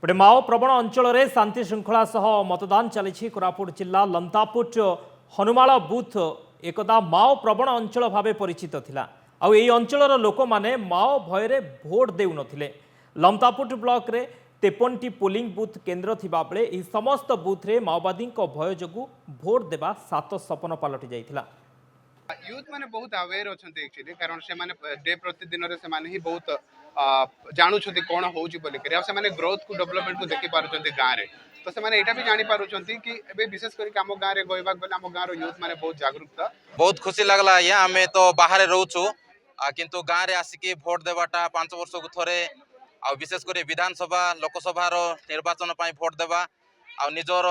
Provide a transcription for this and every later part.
गोटे माओ प्रवण अंचल में शांति श्रृंखला सह मतदान चली कोरापुट जिला लंतापुट हनुमाल बुथ एकदा माओ प्रवण अंचल भाव परिचित थिला आउ एई अंचलर लोक माने माओ भयरे भोट देउ नथिले। लंतापुट ब्लॉक रे 53टी पोलिंग बूथ केन्द्र थिबा बेले एही समस्त बूथ रे माओवादी भय जोगु भोट देबा सात सपन पलटि जाइथिला। यूथ माने बहुत अवेयर अछंती एक्चुअली कारण से माने डे प्रतिदिन रे से माने ही बहुत जानू छथि कोन होउची बोली करिया से माने ग्रोथ को डेवलपमेंट को देखि पारुचंती गां रे तो से माने एटा भी जानि पारुचंती कि एबे विशेष करी हम गां रे गइबाक बेले हम गां रो यूथ माने बहुत जागरूकता बहुत खुशी लागला। या हमें तो बाहर रहउछु किंतु गां रे आसिकी भोट देबाटा 5 वर्ष को थरे आ विशेष करी विधानसभा लोकसभा रो निर्वाचन पई भोट देबा आ निजर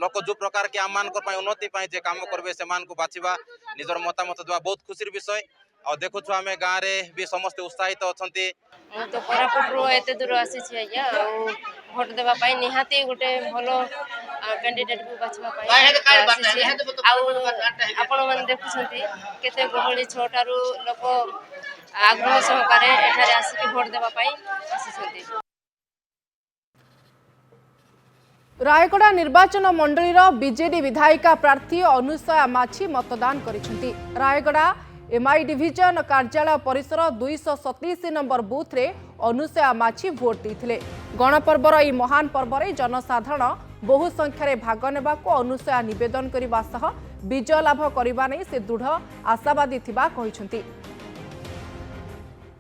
लोक जो प्रकार के आम मानकर पई उन्नति पई जे काम करबे से मान को बाछिबा निजर मतामत देबा बहुत खुशीर विषय। और देखु छु हमें गां रे भी समस्त उत्साहित अछंती। तो कोरापुट रो एते दूर आसी छी आज्ञा भोट देबा पई निहाती गोटे भलो कैंडिडेट को बाछवा पई आपण मन देखुछंती केते गहली छोटारू लोक आग्रह सहकारे एठारे आसी भोट देबा पई आसी। रायगड़ा निर्वाचन मंडलीर बीजेडी विधायिका प्रार्थी अनुसया माछी मतदान करिसेंती। रायगड़ा एमआई डिविजन कार्यालय परिसर 227 नंबर बूथ रे अनुसया माछी भोट देथिले। गणपर्वर ई महान पर्व रे जनसाधारण बहु संख्यारे भाग नेबाको अनुसया निवेदन करिबा सह विजय लाभ करिबा नै से दृढ़ आशावादी थिबा कहिसेंती।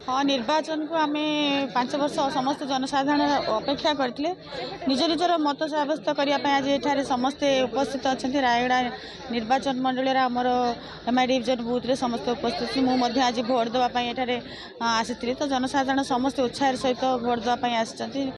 हाँ, निर्वाचन को आम 5 वर्ष समस्त जनसाधारण अपेक्षा करते निज निजर मत सब्यस्त करने आज ये समस्ते उपस्थित अच्छा। रायगड़ा निर्वाचन मंडल आमर एमआई डिविजन बूथ रे समस्त उपस्थित मुझे आज भोट देवाई आसी तो जनसाधारण समस्त उत्साह सहित भोट देवाई आसी।